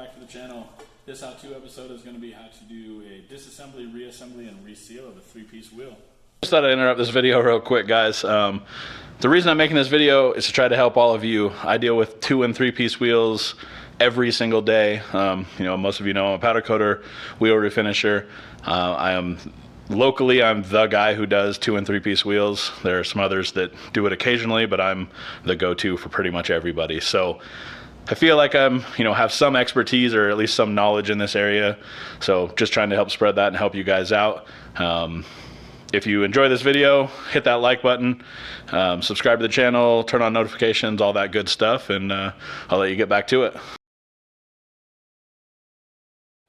back to the channel. This how-to episode is going to be how to do a disassembly, reassembly, and reseal of a three-piece wheel. Just thought I'd interrupt this video real quick, guys. The reason I'm making this video is to try to help all of you. I deal with 2- and 3-piece wheels every single day. Most of you know I'm a powder coater, wheel refinisher. Locally, I'm the guy who does 2- and 3-piece wheels. There are some others that do it occasionally, but I'm the go-to for pretty much everybody. So I feel like I'm, have some expertise or at least some knowledge in this area. So just trying to help spread that and help you guys out. If you enjoy this video, hit that like button, subscribe to the channel, turn on notifications, all that good stuff, and I'll let you get back to it.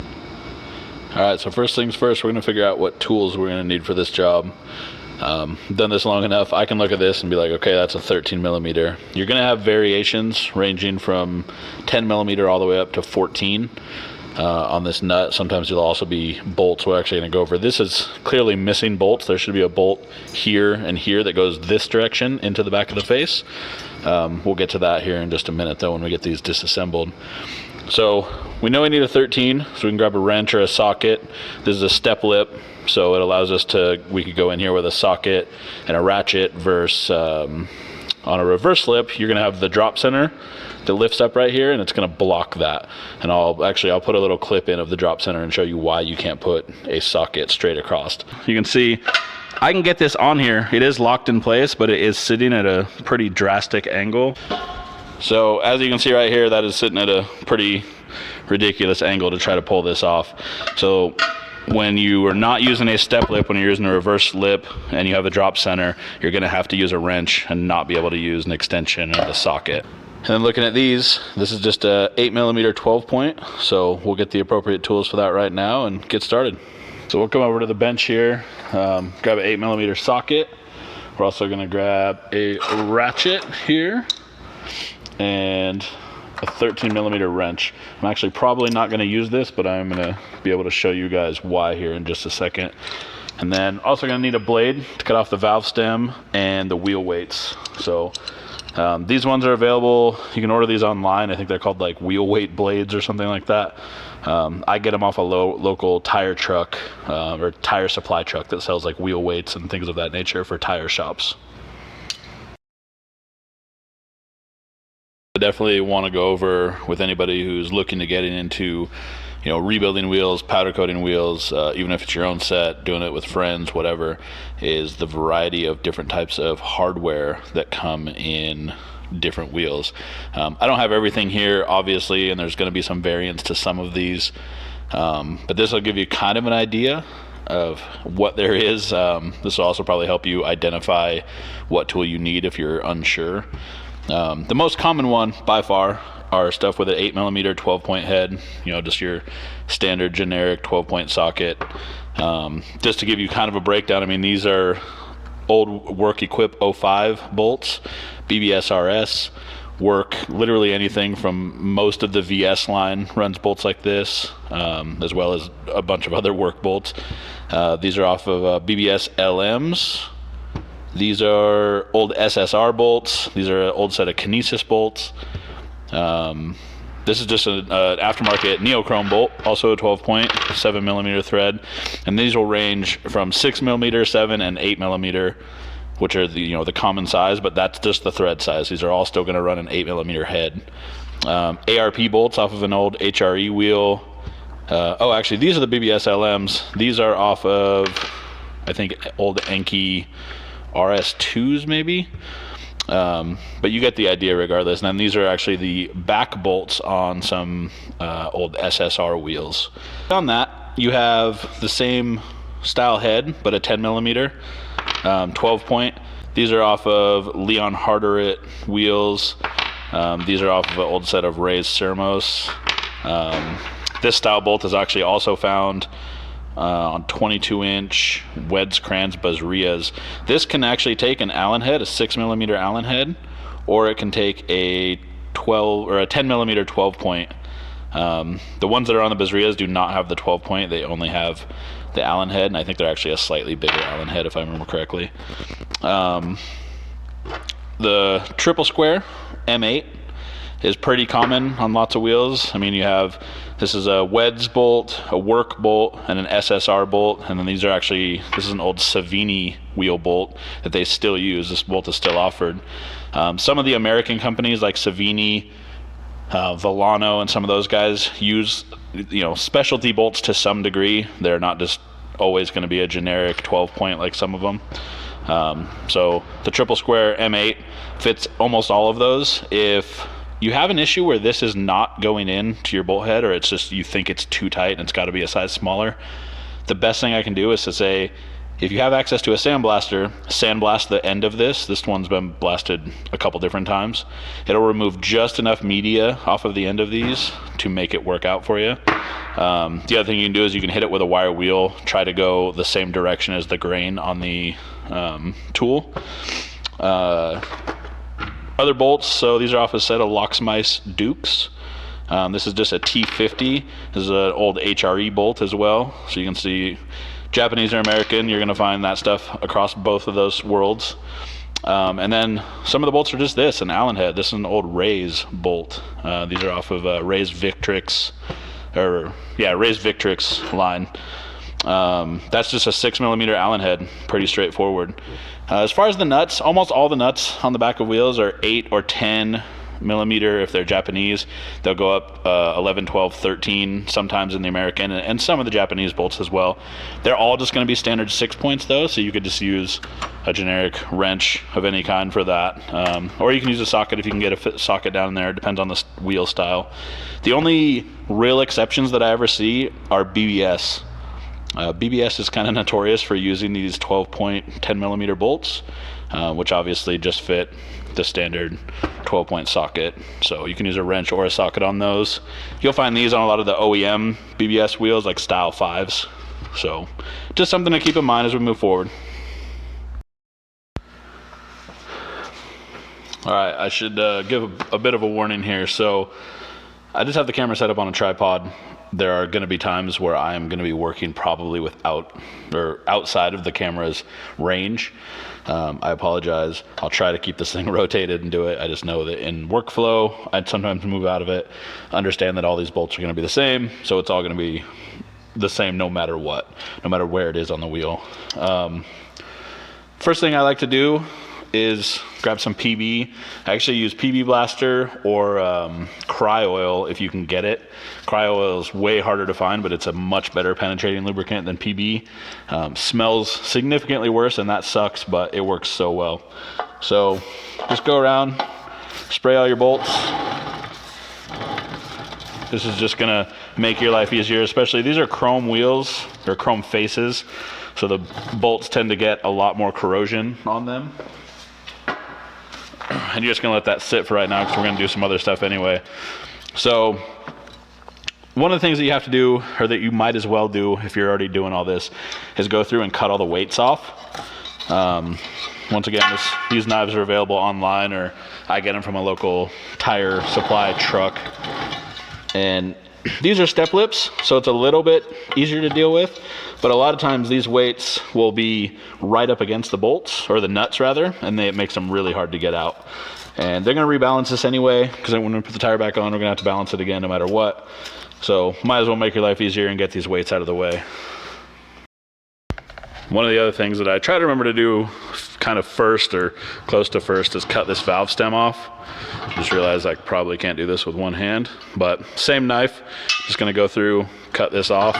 All right, so first things first, we're gonna figure out what tools we're gonna need for this job. Done this long enough, I can look at this and be like, okay, that's a 13 millimeter. You're gonna have variations ranging from 10 millimeter all the way up to 14 on this nut. Sometimes there'll also be bolts. We're actually gonna go over. This is clearly missing bolts. There should be a bolt here and here that goes this direction into the back of the face. We'll get to that here in just a minute though when we get these disassembled. So we know we need a 13, so we can grab a wrench or a socket. This is a step lip, so it allows us we could go in here with a socket and a ratchet versus on a reverse lip, you're gonna have the drop center that lifts up right here, and it's gonna block that. And I'll put a little clip in of the drop center and show you why you can't put a socket straight across. You can see I can get this on here. It is locked in place, but it is sitting at a pretty drastic angle. So as you can see right here, that is sitting at a pretty ridiculous angle to try to pull this off. So when you are not using a step lip, when you're using a reverse lip and you have a drop center, you're gonna have to use a wrench and not be able to use an extension of the socket. And then looking at these, this is just a 8 millimeter 12 point. So we'll get the appropriate tools for that right now and get started. So we'll come over to the bench here, grab an 8 millimeter socket. We're also gonna grab a ratchet here and a 13 millimeter wrench. I'm actually probably not going to use this, but I'm going to be able to show you guys why here in just a second. And then also going to need a blade to cut off the valve stem and the wheel weights. So these ones are available. You can order these online. I think they're called like wheel weight blades or something like that. I get them off a local tire truck or tire supply truck that sells like wheel weights and things of that nature for tire shops. I definitely want to go over with anybody who's looking to getting into, rebuilding wheels, powder coating wheels, even if it's your own set, doing it with friends, whatever, is the variety of different types of hardware that come in different wheels. I don't have everything here, obviously, and there's going to be some variants to some of these, but this will give you kind of an idea of what there is. This will also probably help you identify what tool you need if you're unsure. The most common one by far are stuff with an 8 millimeter 12 point head, just your standard generic 12 point socket. Just to give you kind of a breakdown, these are old Work Equip 05 bolts, BBS RS, Work, literally anything from most of the VS line runs bolts like this, as well as a bunch of other Work bolts. These are off of BBS LMs. These are old SSR bolts. These are an old set of Kinesis bolts. This is just an aftermarket neochrome bolt, also a 12 point, 7 millimeter thread. And these will range from 6 millimeter, 7, and 8 millimeter, which are the common size, but that's just the thread size. These are all still gonna run an 8 millimeter head. ARP bolts off of an old HRE wheel. Actually, these are the BBS LMs. These are off of, I think, old Enki RS2s maybe, but you get the idea regardless. And then these are actually the back bolts on some old SSR wheels. On that, you have the same style head, but a 10 millimeter 12 point. These are off of Leon Harderit wheels. These are off of an old set of Ray's Sermos. This style bolt is actually also found on 22-inch Weds Crans Bazrias. This can actually take an Allen head, a 6 millimeter Allen head, or it can take a 12 or a 10 millimeter 12 point. The ones that are on the Bazrias do not have the 12 point. They only have the Allen head, and I think they're actually a slightly bigger Allen head if I remember correctly. The triple square M8 is pretty common on lots of wheels. I mean, you have, this is a WEDS bolt, a work bolt, and an SSR bolt, and then these are actually, this is an old Savini wheel bolt that they still use. This bolt is still offered. Some of the American companies like Savini, Volano, and some of those guys use, specialty bolts to some degree. They're not just always going to be a generic 12-point like some of them. So the triple square M8 fits almost all of those. If you have an issue where this is not going in to your bolt head, or it's just you think it's too tight and it's got to be a size smaller, the best thing I can do is to say, if you have access to a sandblaster, sandblast the end of this. This one's been blasted a couple different times. It'll remove just enough media off of the end of these to make it work out for you. The other thing you can do is you can hit it with a wire wheel, try to go the same direction as the grain on the tool. Other bolts, so these are off a set of Locksmice Dukes. This is just a T50. This is an old HRE bolt as well. So you can see Japanese or American, you're going to find that stuff across both of those worlds. And then some of the bolts are just this, an Allen head. This is an old Ray's bolt. These are off of Ray's Victrix, Ray's Victrix line. That's just a 6mm Allen head, pretty straightforward. As far as the nuts, almost all the nuts on the back of wheels are 8 or 10 millimeter. If they're Japanese, they'll go up 11, 12, 13 sometimes in the American, and some of the Japanese bolts as well. They're all just going to be standard 6 points though, so you could just use a generic wrench of any kind for that, or you can use a socket if you can get a socket down in there. It depends on the wheel style. The only real exceptions that I ever see are BBS. BBS is kind of notorious for using these 12-point 10mm bolts, which obviously just fit the standard 12-point socket. So you can use a wrench or a socket on those. You'll find these on a lot of the OEM BBS wheels, like Style 5s. So just something to keep in mind as we move forward. All right, I should give a bit of a warning here. So I just have the camera set up on a tripod. There are going to be times where I am going to be working probably without or outside of the camera's range. I apologize. I'll try to keep this thing rotated and do it. I just know that in workflow, I'd sometimes move out of it. Understand that all these bolts are going to be the same, so it's all going to be the same no matter what, no matter where it is on the wheel. First thing I like to do is grab some PB. I actually use PB Blaster or Cry Oil if you can get it. Cry Oil is way harder to find, but it's a much better penetrating lubricant than PB. Smells significantly worse, and that sucks, but it works so well. So just go around, spray all your bolts. This is just gonna make your life easier, especially these are chrome wheels or chrome faces, so the bolts tend to get a lot more corrosion on them. And you're just gonna let that sit for right now because we're gonna do some other stuff anyway. So one of the things that you have to do, or that you might as well do if you're already doing all this, is go through and cut all the weights off. Once again, these knives are available online, or I get them from a local tire supply truck. And these are step lips, so it's a little bit easier to deal with, but a lot of times these weights will be right up against the bolts, or the nuts rather, and it makes them really hard to get out. And they're going to rebalance this anyway, because when we put the tire back on, we're going to have to balance it again no matter what. So might as well make your life easier and get these weights out of the way. One of the other things that I try to remember to do kind of first or close to first is cut this valve stem off. Just realized I probably can't do this with one hand, but same knife, just gonna go through, cut this off.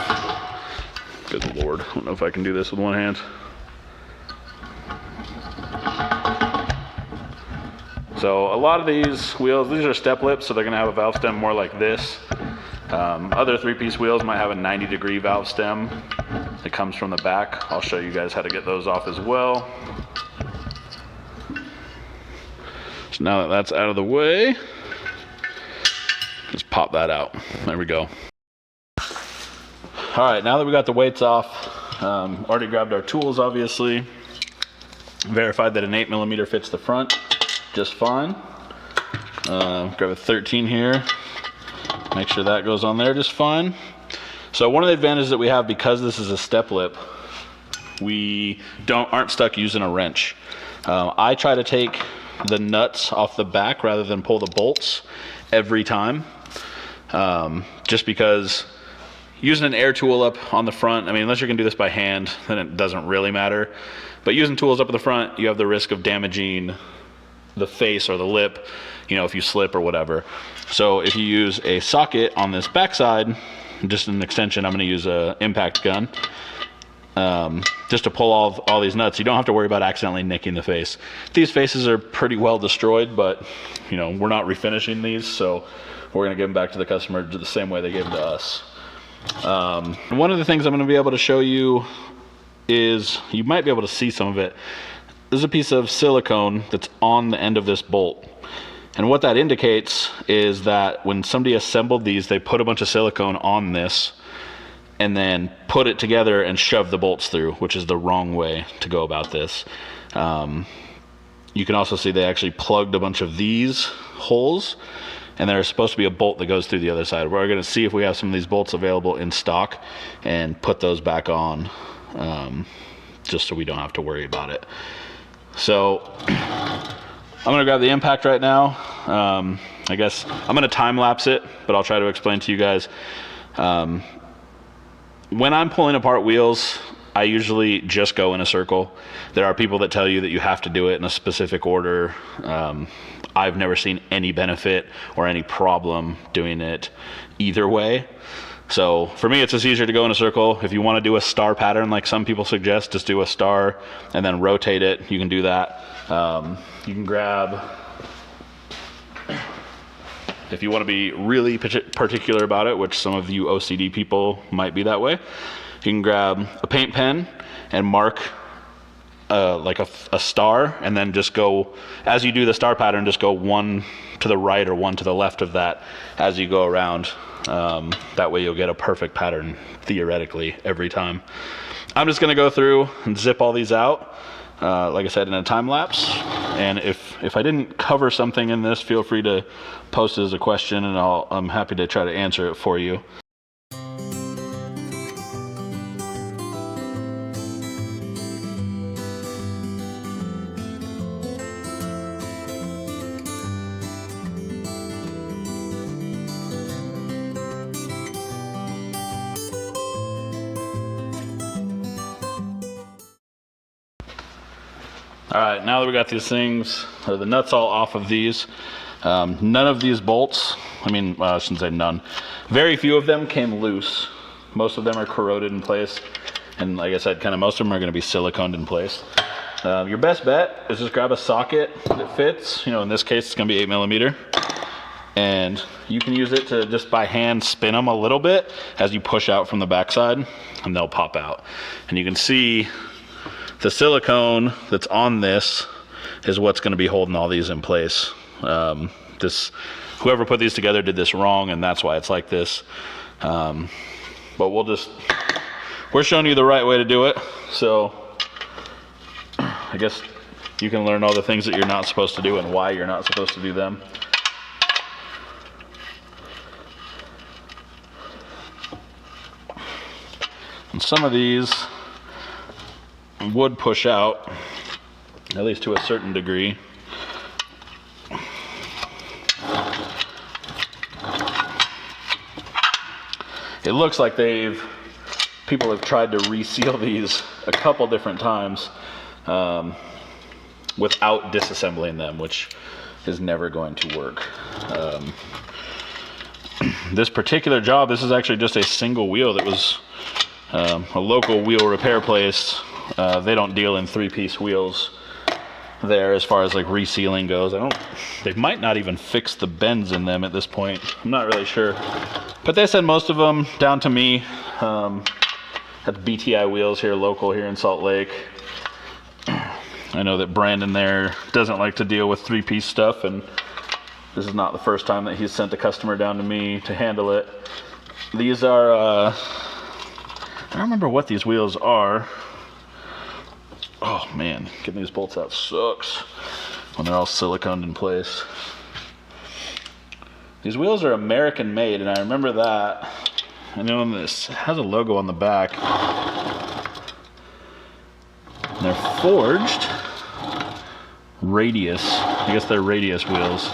Good Lord, I don't know if I can do this with one hand. So a lot of these wheels, these are step lips, so they're gonna have a valve stem more like this. Other 3-piece wheels might have a 90-degree valve stem that comes from the back. I'll show you guys how to get those off as well. So now that that's out of the way, just pop that out. There we go. All right, now that we got the weights off, already grabbed our tools, obviously. Verified that an 8mm fits the front just fine. Grab a 13 here. Make sure that goes on there just fine. So one of the advantages that we have, because this is a step lip, we aren't stuck using a wrench. I try to take the nuts off the back rather than pull the bolts, every time, just because using an air tool up on the front, I mean, unless you're going to do this by hand, then it doesn't really matter. But using tools up at the front, you have the risk of damaging the face or the lip, you know, if you slip or whatever. So if you use a socket on this backside, just an extension, I'm going to use a impact gun, just to pull all these nuts. You don't have to worry about accidentally nicking the face. These faces are pretty well destroyed, but you know, we're not refinishing these, so we're going to give them back to the customer the same way they gave them to us. And one of the things I'm going to be able to show you is, you might be able to see some of it. There's a piece of silicone that's on the end of this bolt. And what that indicates is that when somebody assembled these, they put a bunch of silicone on this and then put it together and shove the bolts through, which is the wrong way to go about this. You can also see they actually plugged a bunch of these holes, and there's supposed to be a bolt that goes through the other side. We're going to see if we have some of these bolts available in stock and put those back on, just so we don't have to worry about it. So I'm going to grab the impact right now. I guess I'm going to time lapse it, but I'll try to explain to you guys. When I'm pulling apart wheels, I usually just go in a circle. There are people that tell you that you have to do it in a specific order. I've never seen any benefit or any problem doing it either way. So for me, it's just easier to go in a circle. If you want to do a star pattern like some people suggest, just do a star and then rotate it. You can do that. You can grab, if you want to be really particular about it, which some of you OCD people might be that way, you can grab a paint pen and mark like a star, and then just go, as you do the star pattern, just go one to the right or one to the left of that as you go around. That way you'll get a perfect pattern theoretically every time. I'm just going to go through and zip all these out, like I said, in a time lapse. And if I didn't cover something in this, feel free to post it as a question, and I'm happy to try to answer it for you. All right, now that we got these things, the nuts all off of these, none of these bolts, I shouldn't say none, very few of them came loose. Most of them are corroded in place, and like I said, kind of most of them are going to be siliconed in place. Your best bet is just grab a socket that fits. In this case, it's going to be 8mm, and you can use it to just by hand spin them a little bit as you push out from the backside, and they'll pop out. And you can see the silicone that's on this is what's going to be holding all these in place. Whoever put these together did this wrong, and that's why it's like this. But we're showing you the right way to do it. So I guess you can learn all the things that you're not supposed to do and why you're not supposed to do them. And some of these would push out, at least to a certain degree. It looks like people have tried to reseal these a couple different times without disassembling them, which is never going to work. This particular job, this is actually just a single wheel that was a local wheel repair place. They don't deal in 3-piece wheels there as far as like resealing goes. They might not even fix the bends in them at this point. I'm not really sure. But they send most of them down to me. That's BTI Wheels here, local here in Salt Lake. I know that Brandon there doesn't like to deal with 3-piece stuff, and this is not the first time that he's sent a customer down to me to handle it. These are, I don't remember what these wheels are. Oh man, getting these bolts out sucks when they're all siliconed in place. These wheels are American made, and I remember that. I know this has a logo on the back. And they're forged radius. I guess they're radius wheels.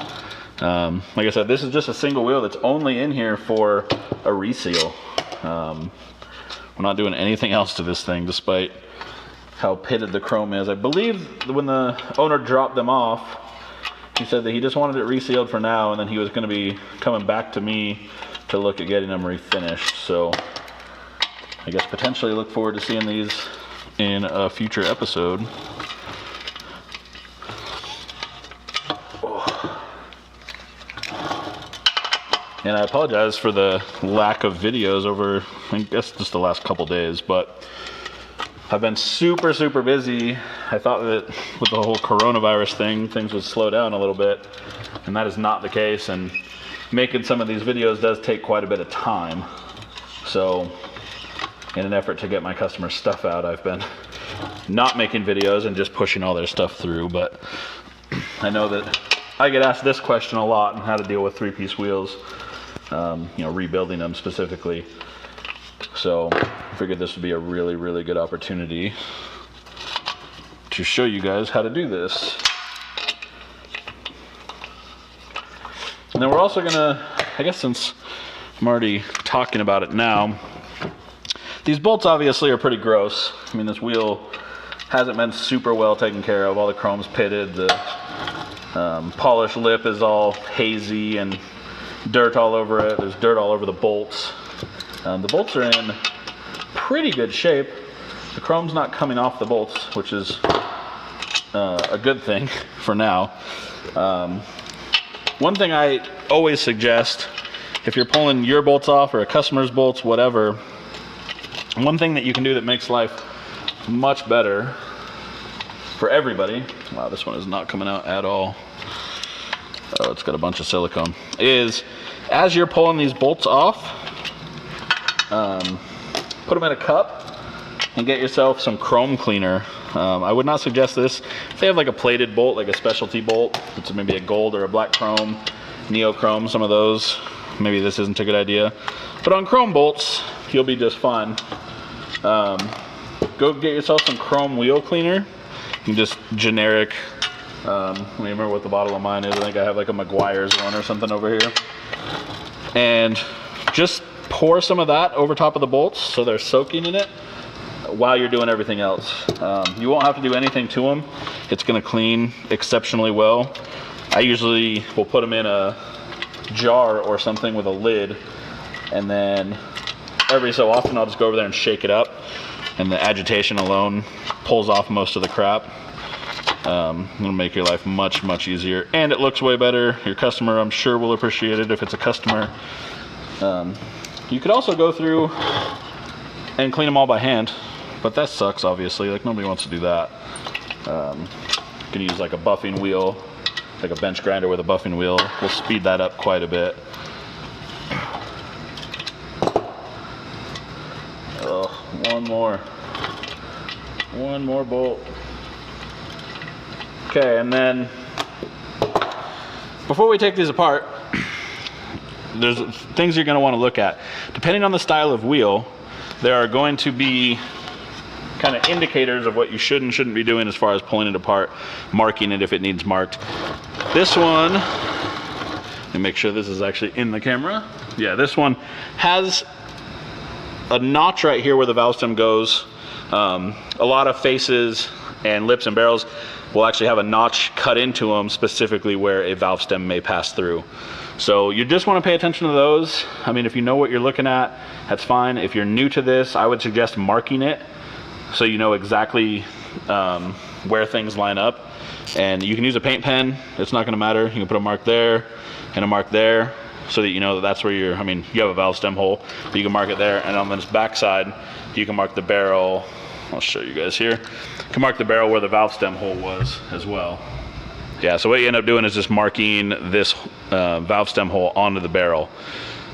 Like I said, this is just a single wheel that's only in here for a reseal. We're not doing anything else to this thing, despite how pitted the chrome is. I believe when the owner dropped them off, he said that he just wanted it resealed for now, and then he was going to be coming back to me to look at getting them refinished. So I guess potentially look forward to seeing these in a future episode. And I apologize for the lack of videos over, I guess, just the last couple days, but I've been super, super busy. I thought that with the whole coronavirus thing, things would slow down a little bit, and that is not the case. And making some of these videos does take quite a bit of time. So in an effort to get my customers' stuff out, I've been not making videos and just pushing all their stuff through. But I know that I get asked this question a lot on how to deal with three-piece wheels, you know, rebuilding them specifically. So I figured this would be a really, really good opportunity to show you guys how to do this. And then we're also gonna, I guess since I'm already talking about it now, these bolts obviously are pretty gross. I mean, this wheel hasn't been super well taken care of. All the chrome's pitted, the polished lip is all hazy and dirt all over it. There's dirt all over the bolts. The bolts are in pretty good shape. The chrome's not coming off the bolts, which is a good thing for now. One thing I always suggest, if you're pulling your bolts off or a customer's bolts, whatever, one thing that you can do that makes life much better for everybody, wow, this one is not coming out at all. Oh, it's got a bunch of silicone. Is as you're pulling these bolts off, put them in a cup and get yourself some chrome cleaner. I would not suggest this. If they have like a plated bolt, like a specialty bolt, it's maybe a gold or a black chrome, neochrome, some of those, maybe this isn't a good idea. But on chrome bolts, you'll be just fine. Go get yourself some chrome wheel cleaner. You can just generic, let me remember what the bottle of mine is. I think I have like a McGuire's one or something over here. And just pour some of that over top of the bolts so they're soaking in it while you're doing everything else. You won't have to do anything to them. It's gonna clean exceptionally well. I usually will put them in a jar or something with a lid, and then every so often I'll just go over there and shake it up, and the agitation alone pulls off most of the crap. It'll make your life much, much easier, and it looks way better. Your customer, I'm sure, will appreciate it if it's a customer. You could also go through and clean them all by hand, but that sucks, obviously. Like, nobody wants to do that. You can use like a buffing wheel, like a bench grinder with a buffing wheel. We'll speed that up quite a bit. Oh, one more bolt. Okay, and then before we take these apart, there's things you're going to want to look at. Depending on the style of wheel, there are going to be kind of indicators of what you should and shouldn't be doing as far as pulling it apart, marking it if it needs marked. This one, let me make sure this is actually in the camera. Yeah, this one has a notch right here where the valve stem goes. A lot of faces and lips and barrels will actually have a notch cut into them specifically where a valve stem may pass through. So you just want to pay attention to those. I mean, if you know what you're looking at, that's fine. If you're new to this, I would suggest marking it so you know exactly where things line up. And you can use a paint pen. It's not going to matter. You can put a mark there and a mark there so that you know that that's where you're, I mean, you have a valve stem hole, but you can mark it there. And on this back side, you can mark the barrel. I'll show you guys here. You can mark the barrel where the valve stem hole was as well. Yeah, so what you end up doing is just marking this valve stem hole onto the barrel.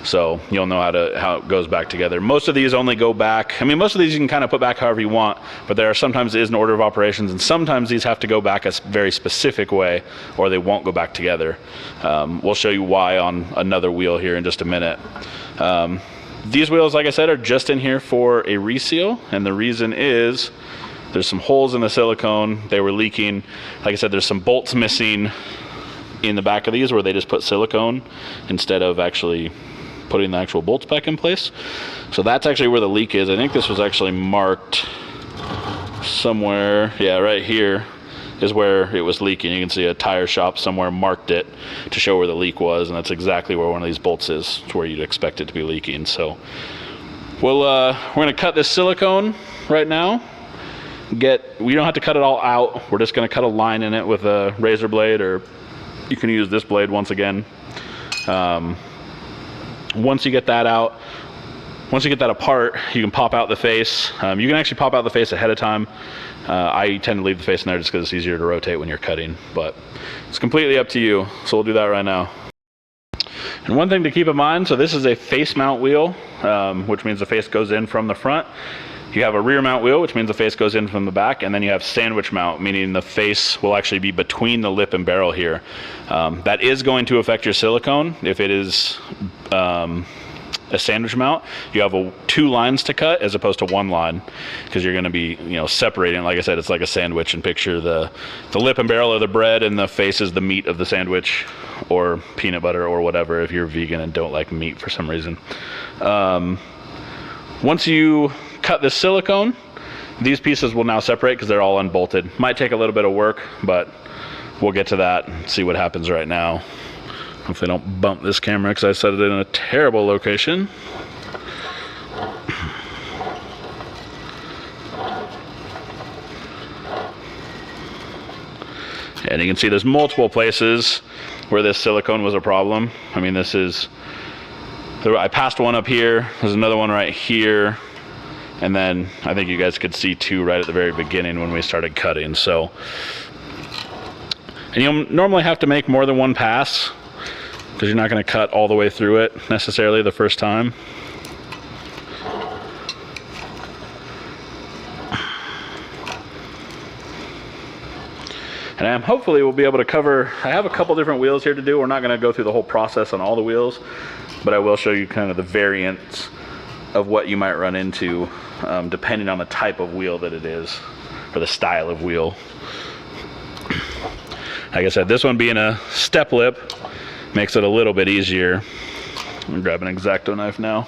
So you'll know how it goes back together. Most of these only go back, I mean, most of these you can kind of put back however you want, but there are sometimes it is an order of operations, and sometimes these have to go back a very specific way or they won't go back together. We'll show you why on another wheel here in just a minute. These wheels, like I said, are just in here for a reseal, and the reason is there's some holes in the silicone. They were leaking. Like I said, there's some bolts missing in the back of these where they just put silicone instead of actually putting the actual bolts back in place. So that's actually where the leak is. I think this was actually marked somewhere. Yeah, right here is where it was leaking. You can see a tire shop somewhere marked it to show where the leak was, and that's exactly where one of these bolts is. It's where you'd expect it to be leaking. So we're going to cut this silicone right now. We don't have to cut it all out. We're just going to cut a line in it with a razor blade, or you can use this blade once again. Once you get that out, once you get that apart, you can pop out the face. You can actually pop out the face ahead of time. I tend to leave the face in there just because it's easier to rotate when you're cutting, but it's completely up to you. So we'll do that right now. And one thing to keep in mind, so this is a face mount wheel, which means the face goes in from the front. You have a rear mount wheel, which means the face goes in from the back, and then you have sandwich mount, meaning the face will actually be between the lip and barrel here. That is going to affect your silicone. If it is a sandwich mount, you have 2 lines to cut as opposed to 1 line, because you're going to be, separating. Like I said, it's like a sandwich, and picture the lip and barrel of the bread, and the face is the meat of the sandwich, or peanut butter, or whatever, if you're vegan and don't like meat for some reason. Once you cut this silicone, these pieces will now separate because they're all unbolted. Might take a little bit of work, but we'll get to that and see what happens right now. Hopefully I don't bump this camera because I set it in a terrible location. And you can see there's multiple places where this silicone was a problem. I mean, I passed one up here, there's another one right here, and then I think you guys could see 2 right at the very beginning when we started cutting. So, and you'll normally have to make more than 1 pass, because you're not going to cut all the way through it necessarily the first time. And hopefully we'll be able to cover, I have a couple different wheels here to do. We're not going to go through the whole process on all the wheels, but I will show you kind of the variants of what you might run into depending on the type of wheel that it is, or the style of wheel. Like I said, this one being a step lip makes it a little bit easier. I'm gonna grab an X-Acto knife now.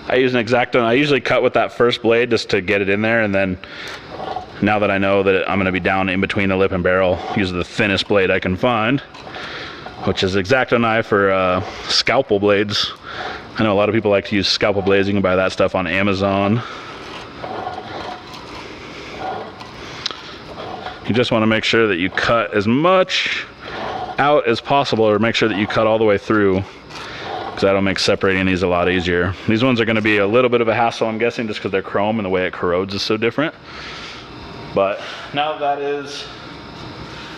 I use an X-Acto. I usually cut with that first blade just to get it in there, and then now that I know that I'm going to be down in between the lip and barrel, use the thinnest blade I can find, which is X-Acto knife or scalpel blades. I know a lot of people like to use scalpel blades. You can buy that stuff on Amazon. You just want to make sure that you cut as much out as possible, or make sure that you cut all the way through, because that'll make separating these a lot easier. These ones are going to be a little bit of a hassle, I'm guessing, just because they're chrome and the way it corrodes is so different. But now that is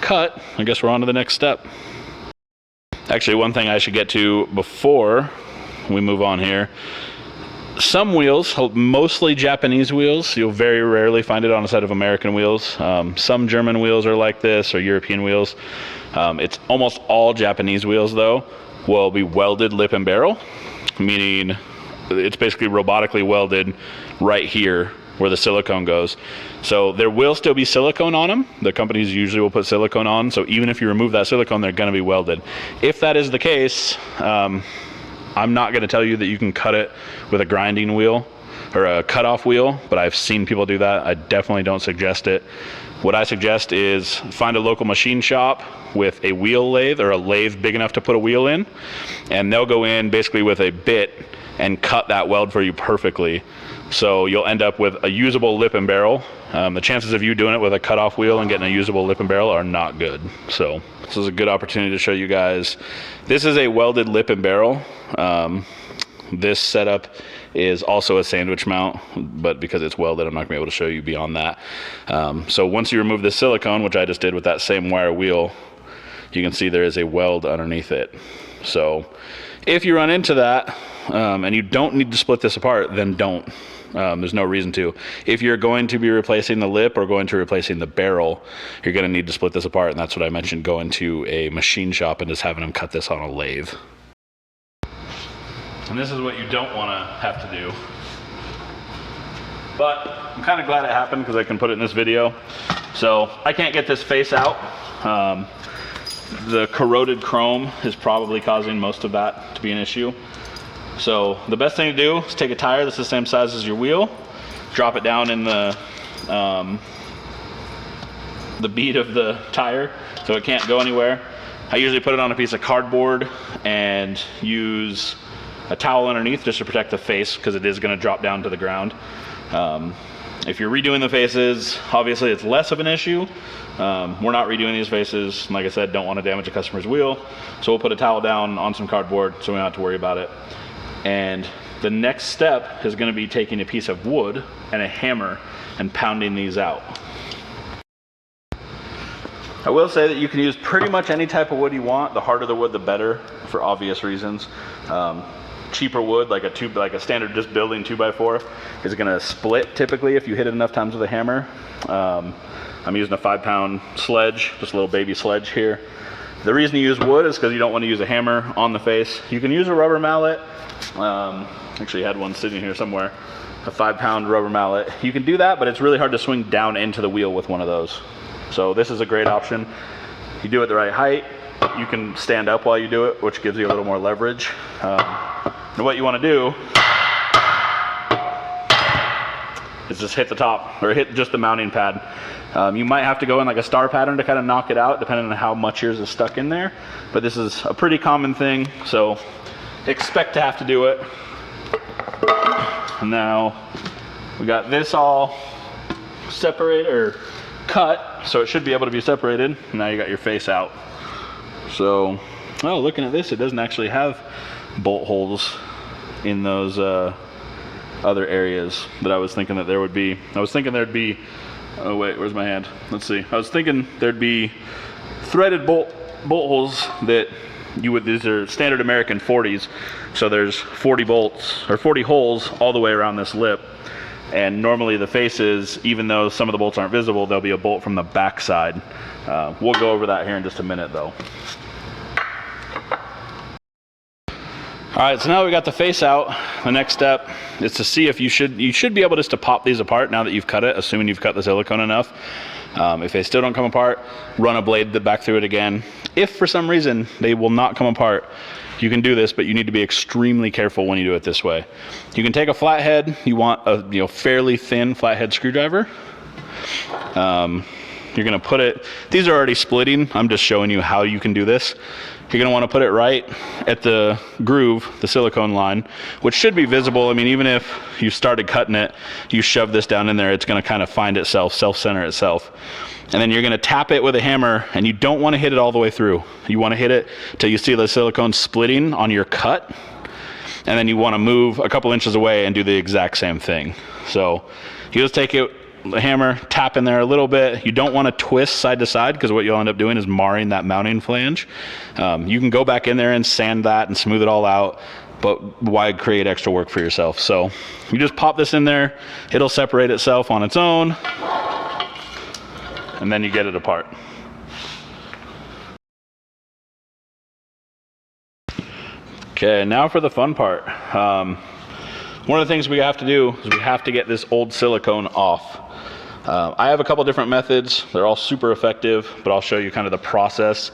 cut, I guess we're on to the next step. Actually, one thing I should get to before we move on here. Some wheels, mostly Japanese wheels, you'll very rarely find it on a set of American wheels. Some German wheels are like this, or European wheels. It's almost all Japanese wheels, though, will be welded lip and barrel, meaning it's basically robotically welded right here where the silicone goes. So there will still be silicone on them. The companies usually will put silicone on, so even if you remove that silicone, they're going to be welded. If that is the case, I'm not going to tell you that you can cut it with a grinding wheel or a cutoff wheel, but I've seen people do that. I definitely don't suggest it. What I suggest is find a local machine shop with a wheel lathe, or a lathe big enough to put a wheel in, and they'll go in basically with a bit and cut that weld for you perfectly. So you'll end up with a usable lip and barrel. The chances of you doing it with a cutoff wheel and getting a usable lip and barrel are not good. So this is a good opportunity to show you guys. This is a welded lip and barrel. This setup is also a sandwich mount, but because it's welded, I'm not gonna be able to show you beyond that. So once you remove the silicone, which I just did with that same wire wheel, you can see there is a weld underneath it. So if you run into that, and you don't need to split this apart, then don't. There's no reason to. If you're going to be replacing the lip or going to replacing the barrel, you're going to need to split this apart, and that's what I mentioned, going to a machine shop and just having them cut this on a lathe. And this is what you don't want to have to do. But I'm kind of glad it happened because I can put it in this video. So I can't get this face out. The corroded chrome is probably causing most of that to be an issue. So the best thing to do is take a tire that's the same size as your wheel, drop it down in the bead of the tire so it can't go anywhere. I usually put it on a piece of cardboard and use a towel underneath just to protect the face because it is going to drop down to the ground. If you're redoing the faces, obviously it's less of an issue. We're not redoing these faces. Like I said, don't want to damage a customer's wheel. So we'll put a towel down on some cardboard so we don't have to worry about it. And the next step is going to be taking a piece of wood and a hammer and pounding these out. I will say that you can use pretty much any type of wood you want. The harder the wood, the better, for obvious reasons. Cheaper wood, like a standard just building 2x4, is going to split typically if you hit it enough times with a hammer. I'm using a 5-pound sledge, just a little baby sledge here. The reason you use wood is because you don't want to use a hammer on the face. You can use a rubber mallet. Actually had one sitting here somewhere, a 5-pound rubber mallet. You can do that, but it's really hard to swing down into the wheel with one of those. So this is a great option. You do it the right height. You can stand up while you do it, which gives you a little more leverage. And what you want to do is just hit the top, or hit just the mounting pad. You might have to go in like a star pattern to kind of knock it out, depending on how much yours is stuck in there. But this is a pretty common thing, so expect to have to do it. And now we got this all separated or cut, so it should be able to be separated. And now you got your face out. So, oh, looking at this, it doesn't actually have bolt holes in those other areas that I was thinking that there would be. I was thinking there'd be, oh wait, where's my hand? Let's see. I was thinking there'd be threaded bolt holes that you would, these are standard American 40s. So there's 40 bolts or 40 holes all the way around this lip. And normally the faces, even though some of the bolts aren't visible, there'll be a bolt from the back side. We'll go over that here in just a minute though. All right, so now we got the face out. The next step is to see if you should be able just to pop these apart now that you've cut it, assuming you've cut the silicone enough. If they still don't come apart, run a blade back through it again. If for some reason they will not come apart, you can do this, but you need to be extremely careful when you do it this way. You can take a flathead. You want a fairly thin flathead screwdriver. You're gonna put it, these are already splitting. I'm just showing you how you can do this. You're gonna wanna put it right at the groove, the silicone line, which should be visible. I mean, even if you started cutting it, you shove this down in there, it's gonna kind of find itself, self-center itself. And then you're gonna tap it with a hammer, and you don't wanna hit it all the way through. You wanna hit it till you see the silicone splitting on your cut, and then you wanna move a couple inches away and do the exact same thing. So you just take it, the hammer, tap in there a little bit. You don't want to twist side to side because what you'll end up doing is marring that mounting flange. You can go back in there and sand that and smooth it all out, but why create extra work for yourself? So you just pop this in there, it'll separate itself on its own, and then you get it apart. Okay, now for the fun part. One of the things we have to do is we have to get this old silicone off. I have a couple different methods. They're all super effective, but I'll show you kind of the process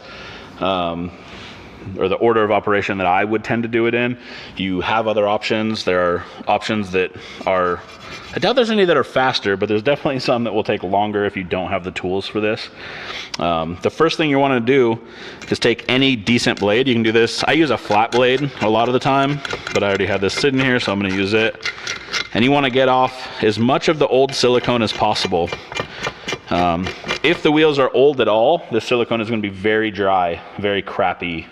or the order of operation that I would tend to do it in. You have other options. There are options that are, I doubt there's any that are faster, but there's definitely some that will take longer if you don't have the tools for this. The first thing you want to do is take any decent blade. You can do this. I use a flat blade a lot of the time, but I already have this sitting here, so I'm going to use it. And you want to get off as much of the old silicone as possible. If the wheels are old at all, the silicone is going to be very dry, very crappy.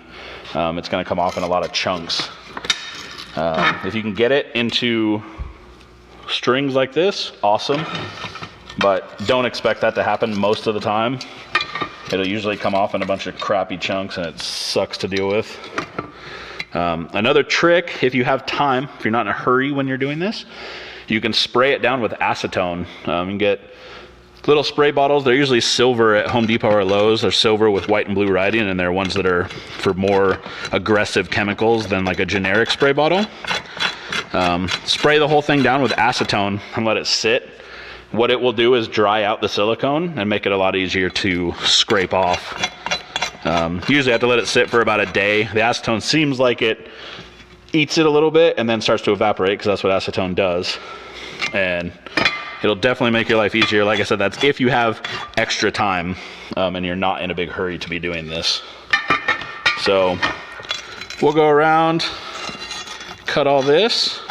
It's going to come off in a lot of chunks. If you can get it into strings like this, awesome. But don't expect that to happen most of the time. It'll usually come off in a bunch of crappy chunks and it sucks to deal with. Another trick, if you have time, if you're not in a hurry when you're doing this, you can spray it down with acetone. You can get little spray bottles. They're usually silver at Home Depot or Lowe's. They're silver with white and blue writing, and they're ones that are for more aggressive chemicals than like a generic spray bottle. Spray the whole thing down with acetone and let it sit. What it will do is dry out the silicone and make it a lot easier to scrape off. Usually I have to let it sit for about a day. The acetone seems like it eats it a little bit and then starts to evaporate, because that's what acetone does. And it'll definitely make your life easier. Like I said, that's if you have extra time and you're not in a big hurry to be doing this. So we'll go around, cut all this,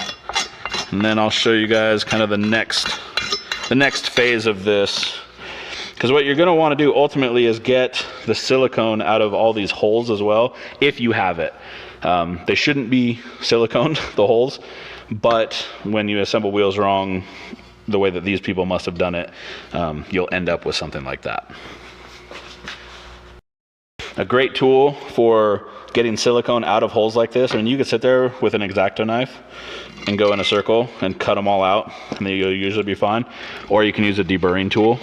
and then I'll show you guys kind of the next phase of this. Because what you're going to want to do ultimately is get the silicone out of all these holes as well, if you have it. They shouldn't be siliconed, the holes, but when you assemble wheels wrong, the way that these people must have done it, you'll end up with something like that. A great tool for getting silicone out of holes like this, I mean, you could sit there with an X-Acto knife and go in a circle and cut them all out, and then you'll usually be fine. Or you can use a deburring tool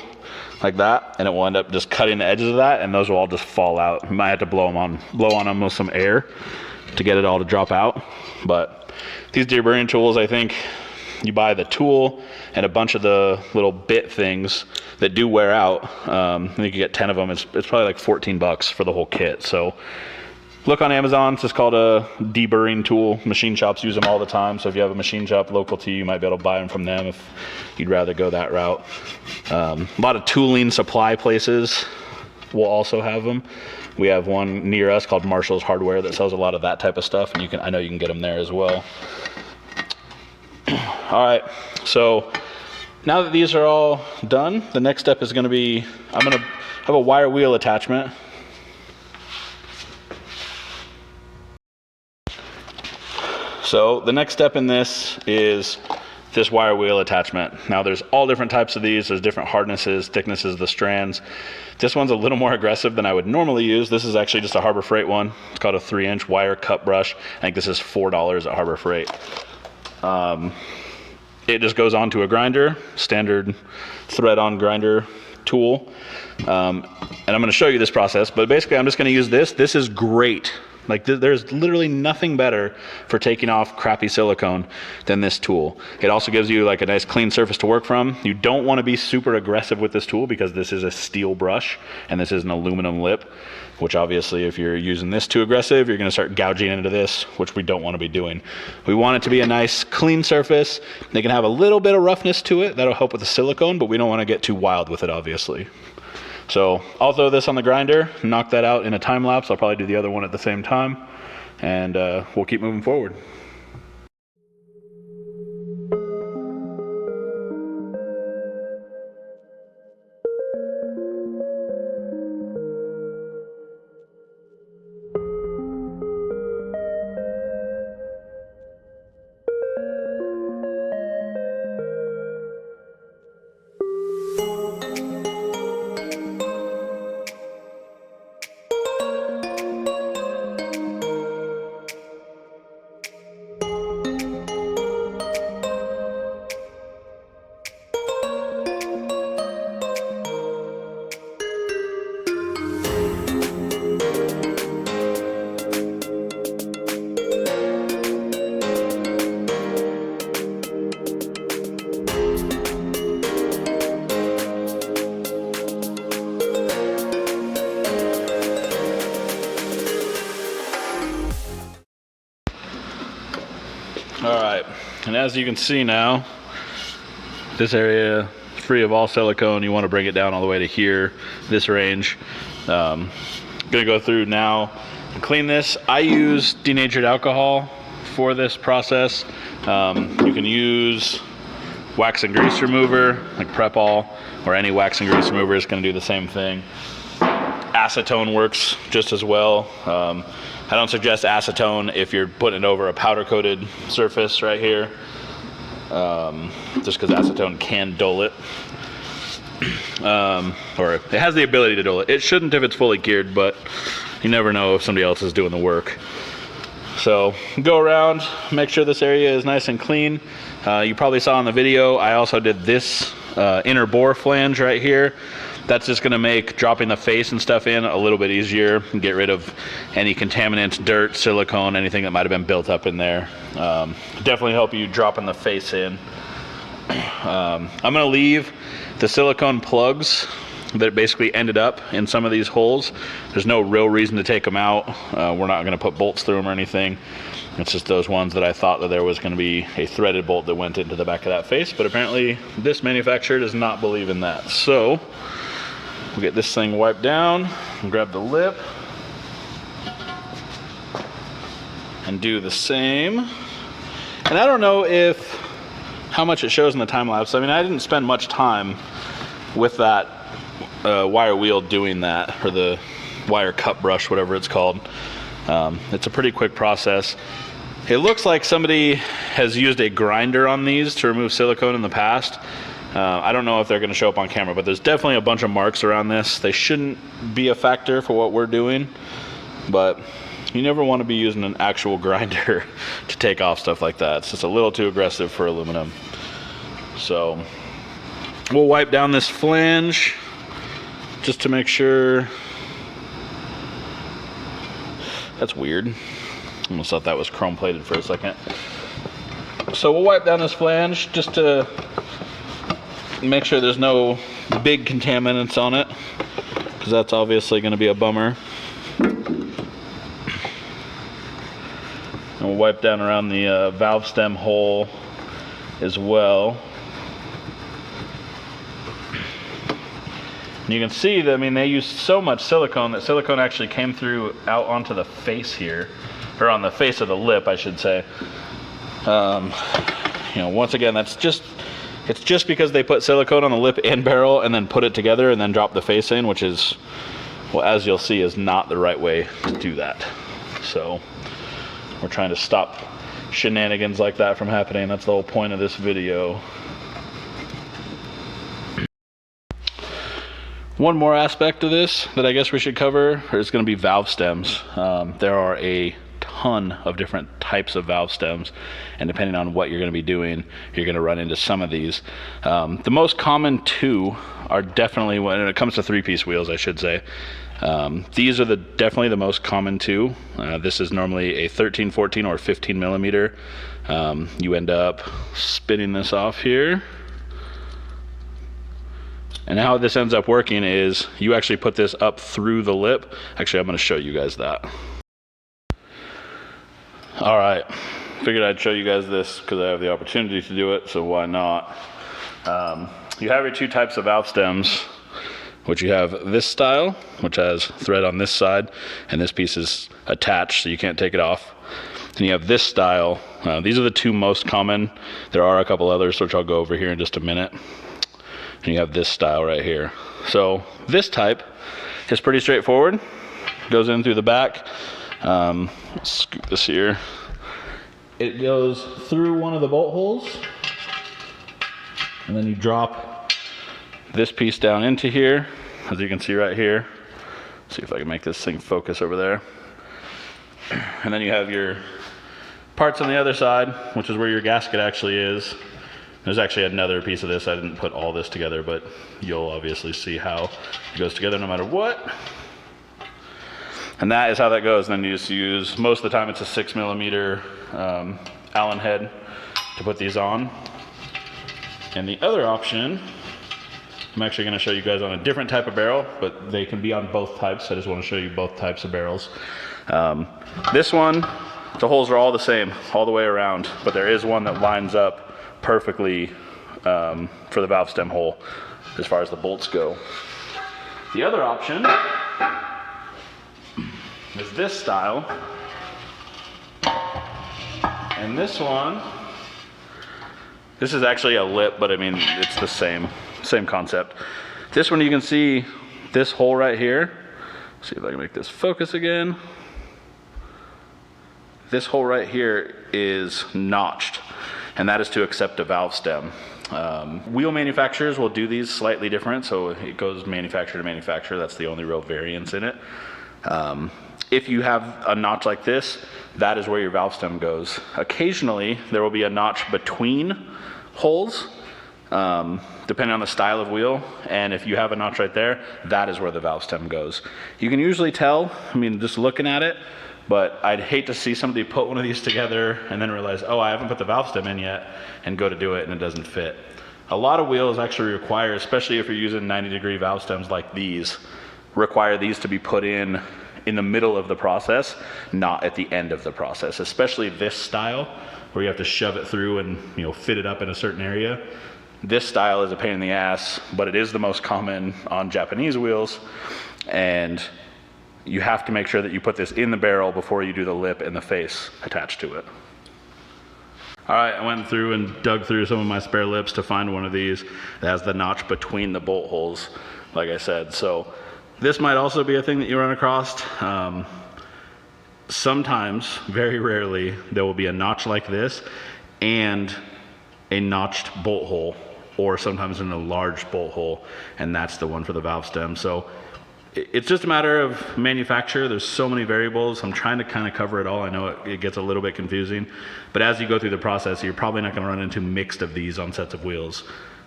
like that, and it will end up just cutting the edges of that, and those will all just fall out. You might have to blow on them with some air to get it all to drop out. But these deburring tools, I think you buy the tool and a bunch of the little bit things that do wear out. You can get 10 of them. It's probably like $14 for the whole kit. So look on Amazon. It's just called a deburring tool. Machine shops use them all the time. So if you have a machine shop local to you, you might be able to buy them from them if you'd rather go that route. A lot of tooling supply places will also have them. We have one near us called Marshall's Hardware that sells a lot of that type of stuff, and I know you can get them there as well. All right, so now that these are all done, the next step is going to be, I'm going to have a wire wheel attachment. So the next step in this is this wire wheel attachment. Now there's all different types of these. There's different hardnesses, thicknesses of the strands. This one's a little more aggressive than I would normally use. This is actually just a Harbor Freight one. It's called a 3-inch wire cut brush. I think this is $4 at Harbor Freight. It just goes onto a grinder, standard thread-on grinder tool. And I'm going to show you this process, but basically I'm just going to use this. This is great. Like there's literally nothing better for taking off crappy silicone than this tool. It also gives you like a nice clean surface to work from. You don't want to be super aggressive with this tool because this is a steel brush and this is an aluminum lip, which obviously if you're using this too aggressive, you're going to start gouging into this, which we don't want to be doing. We want it to be a nice clean surface. They can have a little bit of roughness to it. That'll help with the silicone, but we don't want to get too wild with it, obviously. So I'll throw this on the grinder, knock that out in a time lapse. I'll probably do the other one at the same time, and we'll keep moving forward. All right, and as you can see now, this area free of all silicone. You want to bring it down all the way to here, this range. Gonna go through now and clean this. I use denatured alcohol for this process. You can use wax and grease remover like Prep-All, or any wax and grease remover is going to do the same thing. Acetone works just as well. I don't suggest acetone if you're putting it over a powder coated surface right here, just because acetone can dull it, or it has the ability to dull it. It shouldn't if it's fully cured, but you never know if somebody else is doing the work. So go around, make sure this area is nice and clean. You probably saw in the video, I also did this inner bore flange right here. That's just going to make dropping the face and stuff in a little bit easier and get rid of any contaminants, dirt, silicone, anything that might have been built up in there. Definitely help you dropping the face in. I'm going to leave the silicone plugs that basically ended up in some of these holes. There's no real reason to take them out. We're not going to put bolts through them or anything. It's just those ones that I thought that there was going to be a threaded bolt that went into the back of that face, but apparently this manufacturer does not believe in that. So we'll get this thing wiped down and grab the lip and do the same. And I don't know how much it shows in the time lapse. I mean, I didn't spend much time with that wire wheel doing that, or the wire cut brush, whatever it's called. It's a pretty quick process. It looks like somebody has used a grinder on these to remove silicone in the past. I don't know if they're going to show up on camera, but there's definitely a bunch of marks around this. They shouldn't be a factor for what we're doing, but you never want to be using an actual grinder to take off stuff like that. It's just a little too aggressive for aluminum. So we'll wipe down this flange just to make sure. That's weird. Almost thought that was chrome plated for a second. So we'll wipe down this flange just to make sure there's no big contaminants on it, because that's obviously going to be a bummer. And we'll wipe down around the valve stem hole as well. And you can see that, I mean, they used so much silicone that silicone actually came through out onto the face here, or on the face of the lip, I should say. You know, once again, it's just because they put silicone on the lip and barrel and then put it together and then drop the face in, which is, well, as you'll see, is not the right way to do that. So we're trying to stop shenanigans like that from happening. That's the whole point of this video. One more aspect of this that I guess we should cover is going to be valve stems. There are a ton of different types of valve stems, and depending on what you're going to be doing, you're going to run into some of these. The most common two are definitely, when it comes to three-piece wheels, I should say, these are definitely the most common two. This is normally a 13, 14, or 15 millimeter. You end up spinning this off here. And how this ends up working is you actually put this up through the lip. Actually, I'm going to show you guys that. All right, figured I'd show you guys this because I have the opportunity to do it, so why not? You have your two types of valve stems, which you have this style, which has thread on this side, and this piece is attached, so you can't take it off. And you have this style. These are the two most common. There are a couple others, which I'll go over here in just a minute. And you have this style right here. So this type is pretty straightforward. Goes in through the back. Let's scoop this here. It goes through one of the bolt holes, and then you drop this piece down into here, as you can see right here. See if I can make this thing focus over there. And then you have your parts on the other side, which is where your gasket actually is. There's actually another piece of this. I didn't put all this together, but you'll obviously see how it goes together no matter what. And that is how that goes. And then you just use, most of the time it's a 6 millimeter Allen head to put these on. And the other option, I'm actually going to show you guys on a different type of barrel, but they can be on both types. I just want to show you both types of barrels. This one, the holes are all the same all the way around, but there is one that lines up perfectly for the valve stem hole as far as the bolts go. The other option is this style, and this one, this is actually a lip, but I mean it's the same concept. This one, you can see this hole right here. See if I can make this focus again. This hole right here is notched, and that is to accept a valve stem. Wheel manufacturers will do these slightly different, so it goes manufacturer to manufacturer. That's the only real variance in it. If you have a notch like this, that is where your valve stem goes. Occasionally, there will be a notch between holes, depending on the style of wheel, and if you have a notch right there, that is where the valve stem goes. You can usually tell, I mean, just looking at it, but I'd hate to see somebody put one of these together and then realize, oh, I haven't put the valve stem in yet, and go to do it and it doesn't fit. A lot of wheels actually require, especially if you're using 90-degree valve stems like these, require these to be put in the middle of the process, not at the end of the process, especially this style where you have to shove it through and, you know, fit it up in a certain area. This style is a pain in the ass, but it is the most common on Japanese wheels, and you have to make sure that you put this in the barrel before you do the lip and the face attached to it. All right, I went through and dug through some of my spare lips to find one of these that has the notch between the bolt holes, like I said. So this might also be a thing that you run across. Sometimes, very rarely, there will be a notch like this and a notched bolt hole, or sometimes in a large bolt hole, and that's the one for the valve stem. So it's just a matter of manufacturer. There's so many variables. I'm trying to kind of cover it all. I know it gets a little bit confusing, but as you go through the process, you're probably not going to run into mixed of these on sets of wheels.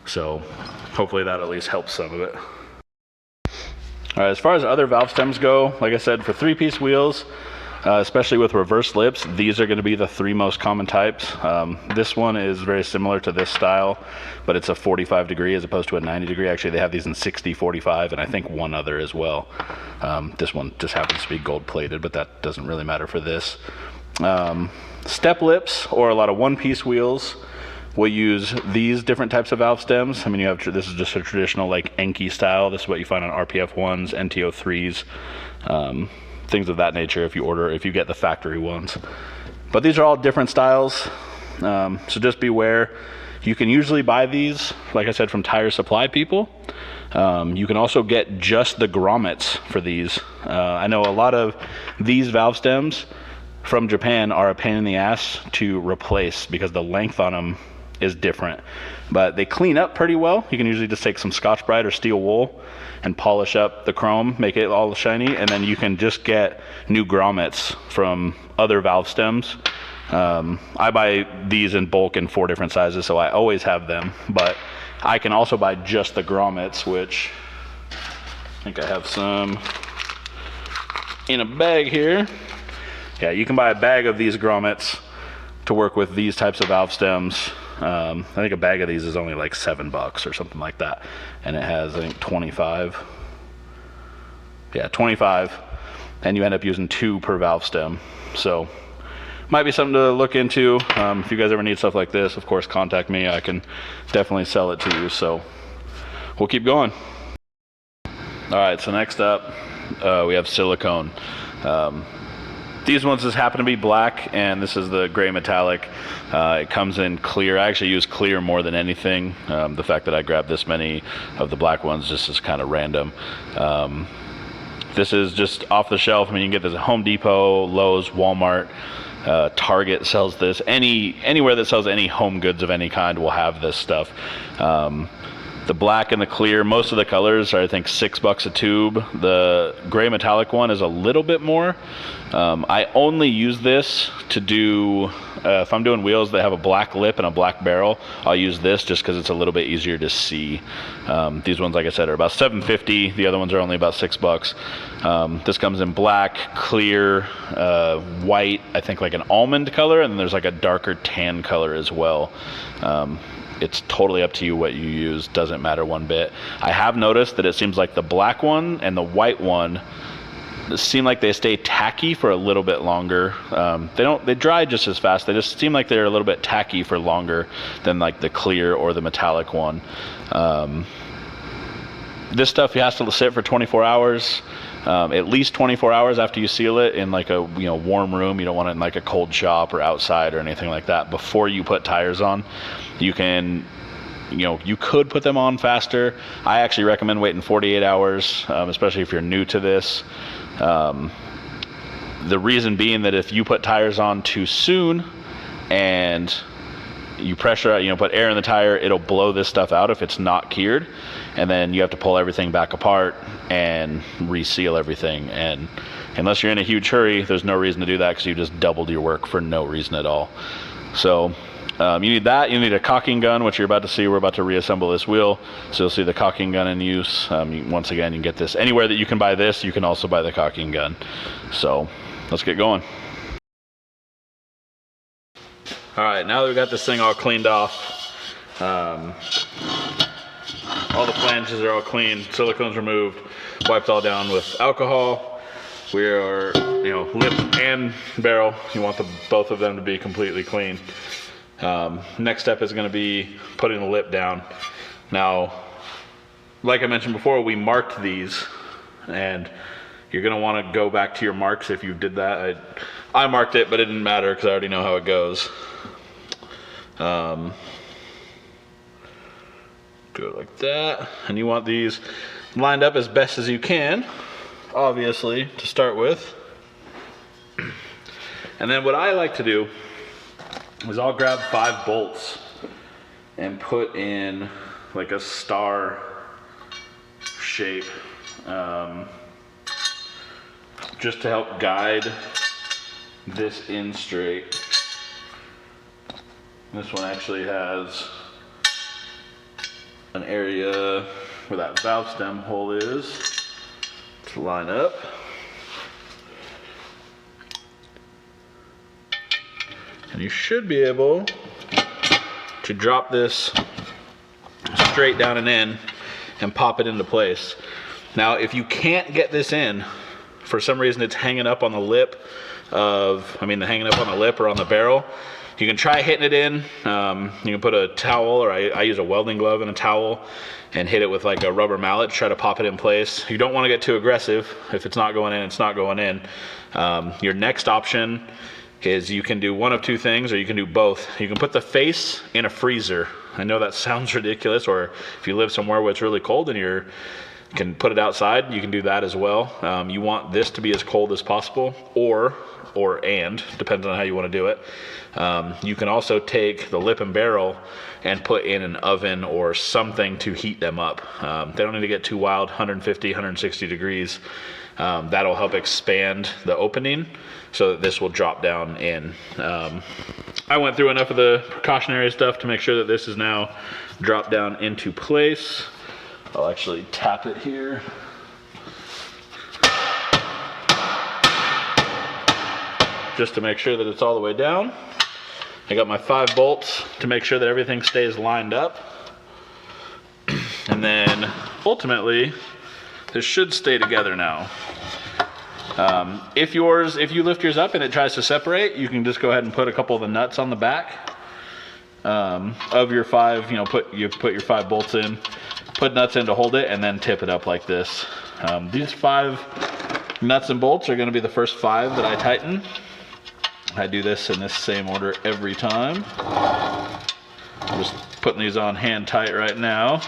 So hopefully that at least helps some of it. All right, as far as other valve stems go, like I said, for 3-piece wheels, especially with reverse lips, these are going to be the 3 most common types. This one is very similar to this style, but it's a 45 degree as opposed to a 90 degree. Actually, they have these in 60, 45, and I think one other as well. This one just happens to be gold plated, but that doesn't really matter for this. Step lips, or a lot of 1-piece wheels, will use these different types of valve stems. I mean, this is just a traditional like Enki style. This is what you find on RPF 1s, NTO 3s. Things of that nature if you get the factory ones. But these are all different styles, so just beware. You can usually buy these, like I said, from tire supply people. You can also get just the grommets for these. I know a lot of these valve stems from Japan are a pain in the ass to replace because the length on them is different, but they clean up pretty well. You can usually just take some Scotch Brite or steel wool and polish up the chrome, make it all shiny, and then you can just get new grommets from other valve stems. I buy these in bulk in 4 different sizes, so I always have them, but I can also buy just the grommets, which I think I have some in a bag here. Yeah, you can buy a bag of these grommets to work with these types of valve stems. I think a bag of these is only like $7 or something like that, and it has, I think, 25. Yeah, 25, and you end up using 2 per valve stem. So might be something to look into. If you guys ever need stuff like this, of course, contact me. I can definitely sell it to you. So we'll keep going. All right, so next up we have silicone. These ones just happen to be black, and this is the gray metallic. It comes in clear. I actually use clear more than anything. The fact that I grabbed this many of the black ones just is kind of random. This is just off the shelf. I mean, you can get this at Home Depot, Lowe's, Walmart. Target sells this. Anywhere that sells any home goods of any kind will have this stuff. The black and the clear, most of the colors are, I think, $6 a tube. The gray metallic one is a little bit more. I only use this to do, if I'm doing wheels that have a black lip and a black barrel, I'll use this just because it's a little bit easier to see. These ones, like I said, are about $7.50. The other ones are only about $6. This comes in black, clear, white, I think like an almond color, and then there's like a darker tan color as well. It's totally up to you what you use. Doesn't matter one bit. I have noticed that it seems like the black one and the white one seem like they stay tacky for a little bit longer. They dry just as fast. They just seem like they're a little bit tacky for longer than like the clear or the metallic one. This stuff has to sit for 24 hours. At least 24 hours after you seal it in like a warm room. You don't want it in like a cold shop or outside or anything like that before you put tires on. You could put them on faster. I actually recommend waiting 48 hours, especially if you're new to this. The reason being that if you put tires on too soon and you pressure, put air in the tire, it'll blow this stuff out if it's not cured, and then you have to pull everything back apart and reseal everything. And unless you're in a huge hurry, there's no reason to do that because you just doubled your work for no reason at all. So You need that. You need a caulking gun, which you're about to see. We're about to reassemble this wheel, so you'll see the caulking gun in use. Once again, you can get this anywhere that you can buy this. You can also buy the caulking gun. So let's get going. All right, now that we got this thing all cleaned off, all the flanges are all clean, silicone's removed, wiped all down with alcohol. We are, lip and barrel, you want both of them to be completely clean. Next step is going to be putting the lip down. Now, like I mentioned before, we marked these, and you're going to want to go back to your marks if you did that. I marked it, but it didn't matter because I already know how it goes. Do it like that, and you want these lined up as best as you can, obviously, to start with. And then what I like to do is I'll grab 5 bolts and put in like a star shape, just to help guide this in straight. This one actually has an area where that valve stem hole is to line up. And you should be able to drop this straight down and in and pop it into place. Now, if you can't get this in, for some reason it's hanging up on the lip hanging up on the lip or on the barrel, you can try hitting it in. You can put a towel, or I use a welding glove and a towel, and hit it with like a rubber mallet to try to pop it in place. You don't want to get too aggressive. If it's not going in, it's not going in. Your next option is you can do one of 2 things, or you can do both. You can put the face in a freezer. I know that sounds ridiculous, or if you live somewhere where it's really cold and you can put it outside, you can do that as well. You want this to be as cold as possible, and depends on how you want to do it. You can also take the lip and barrel and put in an oven or something to heat them up. They don't need to get too wild, 150, 160 degrees. That'll help expand the opening so that this will drop down in. I went through enough of the precautionary stuff to make sure that this is now dropped down into place. I'll actually tap it here. Just to make sure that it's all the way down. I got my 5 bolts to make sure that everything stays lined up. And then ultimately, this should stay together now. If you lift yours up and it tries to separate, you can just go ahead and put a couple of the nuts on the back of your 5. Put your 5 bolts in, put nuts in to hold it, and then tip it up like this. These 5 nuts and bolts are going to be the first 5 that I tighten. I do this in this same order every time. I'm just putting these on hand tight right now.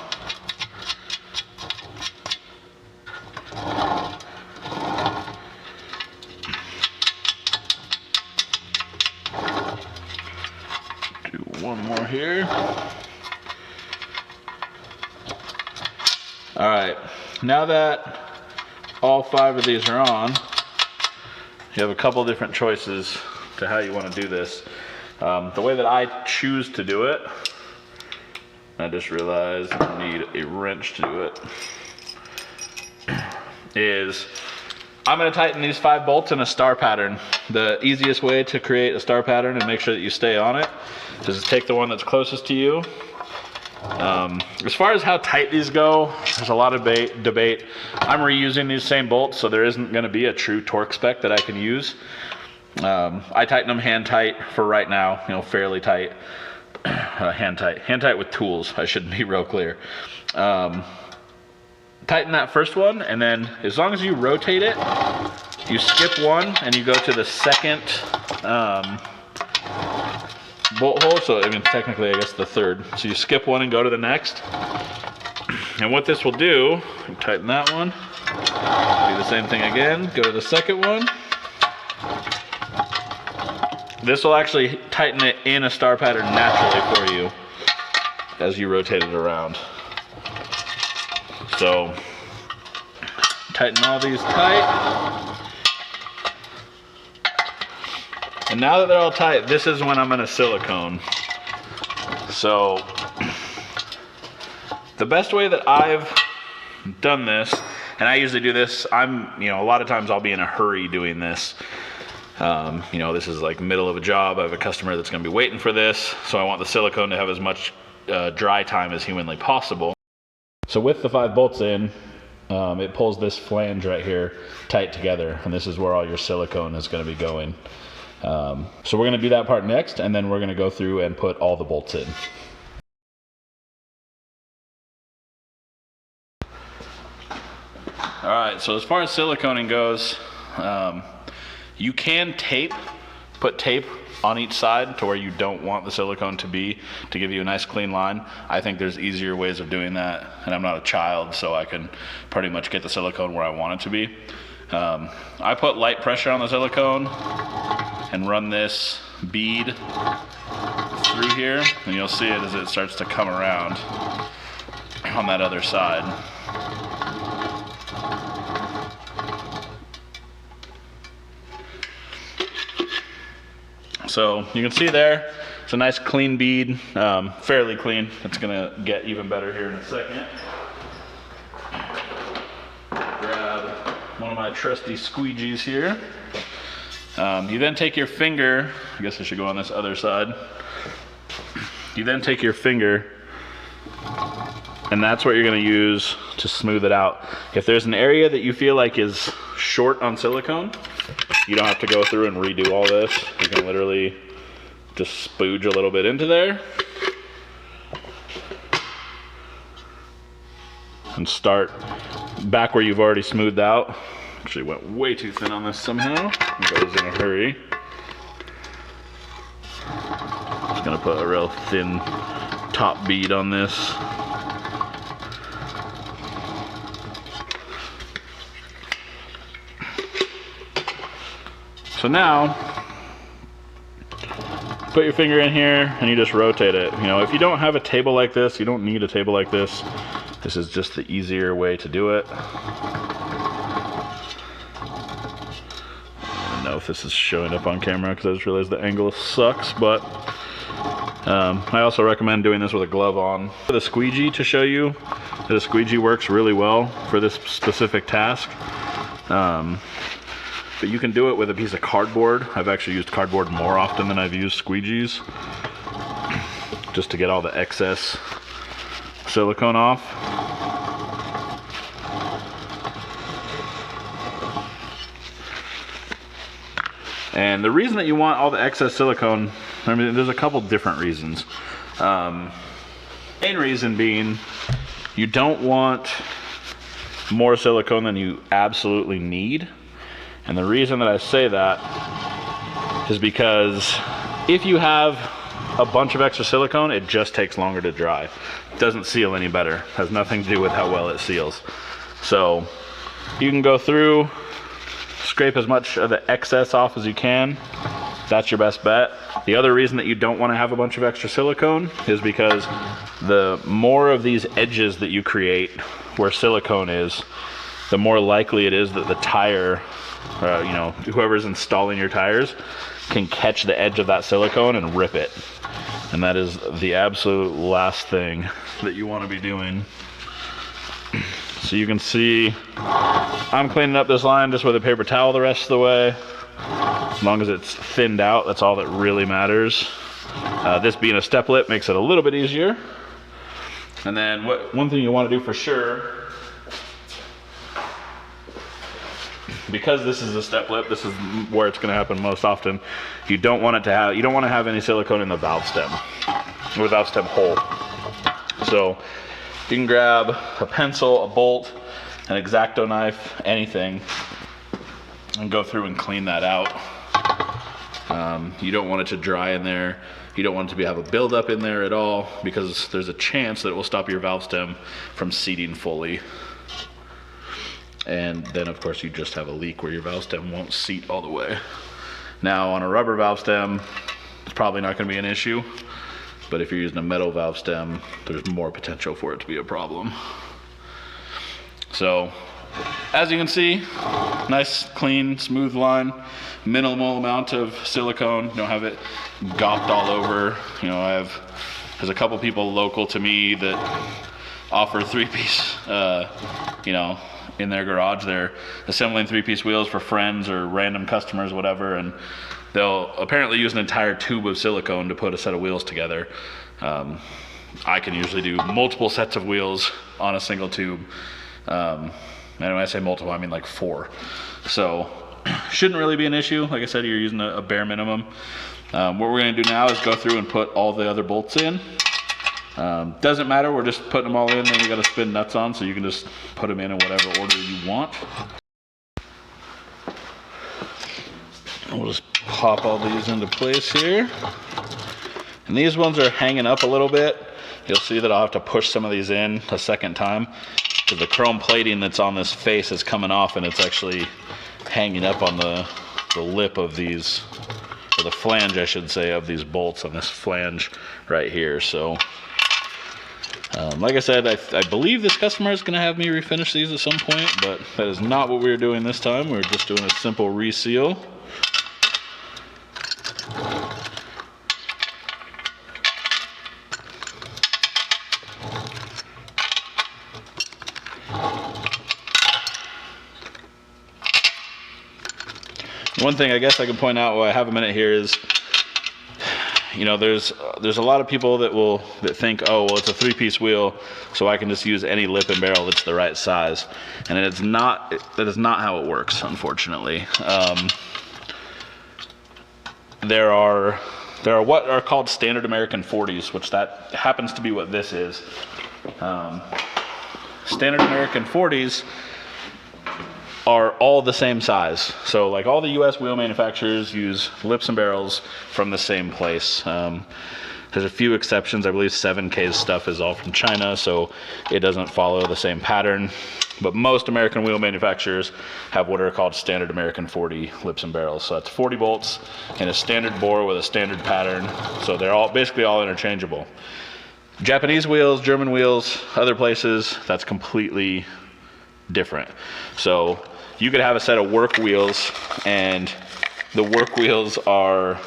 Do one more here. All right, now that all 5 of these are on, you have a couple different choices to how you want to do this. The way that I choose to do it, I just realized I need a wrench to do it, is I'm going to tighten these 5 bolts in a star pattern. The easiest way to create a star pattern and make sure that you stay on it is to take the one that's closest to you. As far as how tight these go, there's a lot of debate. I'm reusing these same bolts, so there isn't going to be a true torque spec that I can use. I tighten them hand tight for right now, fairly tight. Hand tight with tools. I should be real clear. Tighten that first one, and then as long as you rotate it, you skip one and you go to the second bolt hole. So technically, I guess the third. So you skip one and go to the next. And what this will do, tighten that one. Do the same thing again. Go to the second one. This will actually tighten it in a star pattern naturally for you as you rotate it around. So tighten all these tight. And now that they're all tight, this is when I'm going to silicone. So the best way that I've done this, and I usually do this, a lot of times I'll be in a hurry doing this. This is like middle of a job. I have a customer that's going to be waiting for this, so I want the silicone to have as much dry time as humanly possible. So with the 5 bolts in, it pulls this flange right here tight together, and this is where all your silicone is going to be going. So we're going to do that part next, and then we're going to go through and put all the bolts in. All right, so as far as siliconing goes, you can put tape on each side to where you don't want the silicone to be, to give you a nice clean line. I think there's easier ways of doing that, and I'm not a child, so I can pretty much get the silicone where I want it to be. I put light pressure on the silicone and run this bead through here, and you'll see it as it starts to come around on that other side. So you can see there, it's a nice clean bead, fairly clean. It's gonna get even better here in a second. Grab one of my trusty squeegees here. You then take your finger, I guess I should go on this other side. You then take your finger, and that's what you're gonna use to smooth it out. If there's an area that you feel like is short on silicone, you don't have to go through and redo all this. You can literally just spooge a little bit into there and start back where you've already smoothed out. Actually went way too thin on this somehow. It goes in a hurry. Just gonna put a real thin top bead on this. So now, put your finger in here and you just rotate it. If you don't have a table like this, you don't need a table like this. This is just the easier way to do it. I don't know if this is showing up on camera because I just realized the angle sucks, but I also recommend doing this with a glove on. The squeegee, to show you that a squeegee works really well for this specific task. But you can do it with a piece of cardboard. I've actually used cardboard more often than I've used squeegees, just to get all the excess silicone off. And the reason that you want all the excess silicone, there's a couple different reasons. Main reason being, you don't want more silicone than you absolutely need. And the reason that I say that is because if you have a bunch of extra silicone, it just takes longer to dry. It doesn't seal any better. It has nothing to do with how well it seals. So you can go through, scrape as much of the excess off as you can. That's your best bet. The other reason that you don't want to have a bunch of extra silicone is because the more of these edges that you create where silicone is, the more likely it is that the tire, whoever's installing your tires, can catch the edge of that silicone and rip it. And that is the absolute last thing that you want to be doing. So you can see I'm cleaning up this line just with a paper towel the rest of the way. As long as it's thinned out, that's all that really matters. This being a step lip makes it a little bit easier. And then one thing you want to do for sure, because this is a step lip, this is where it's going to happen most often. You don't want to have any silicone in the valve stem or valve stem hole. So you can grab a pencil, a bolt, an X-Acto knife, anything, and go through and clean that out. You don't want it to dry in there. You don't want it to have a buildup in there at all, because there's a chance that it will stop your valve stem from seating fully. And then of course you just have a leak where your valve stem won't seat all the way. Now on a rubber valve stem, it's probably not going to be an issue, but if you're using a metal valve stem, there's more potential for it to be a problem. So as you can see, nice, clean, smooth line, minimal amount of silicone. You don't have it gopped all over. I have There's a couple people local to me that offer 3-piece, you know, in their garage. They're assembling 3-piece wheels for friends or random customers, whatever, and they'll apparently use an entire tube of silicone to put a set of wheels together. I can usually do multiple sets of wheels on a single tube. And when I say multiple, I mean like 4. So shouldn't really be an issue. Like I said, you're using a bare minimum. What we're going to do now is go through and put all the other bolts in. Doesn't matter, we're just putting them all in, then you got to spin nuts on, so you can just put them in whatever order you want. We'll just pop all these into place here. And these ones are hanging up a little bit. You'll see that I'll have to push some of these in a second time, because the chrome plating that's on this face is coming off and it's actually hanging up on the lip of these, or the flange I should say, of these bolts on this flange right here. So like I said, I believe this customer is going to have me refinish these at some point, but that is not what we were doing this time. We were just doing a simple reseal. One thing I guess I can point out while I have a minute here is, you know, there's a lot of people that think, oh, well, it's a 3-piece wheel, so I can just use any lip and barrel that's the right size, and that is not how it works, unfortunately. There are what are called standard American 40s, which that happens to be what this is. Standard American 40s are all the same size. So like all the US wheel manufacturers use lips and barrels from the same place. There's a few exceptions. I believe 7K's stuff is all from China, so it doesn't follow the same pattern. But most American wheel manufacturers have what are called standard American 40 lips and barrels. So that's 40 bolts in a standard bore with a standard pattern. So they're all basically all interchangeable. Japanese wheels, German wheels, other places, that's completely different. So you could have a set of work wheels, and the work wheels are,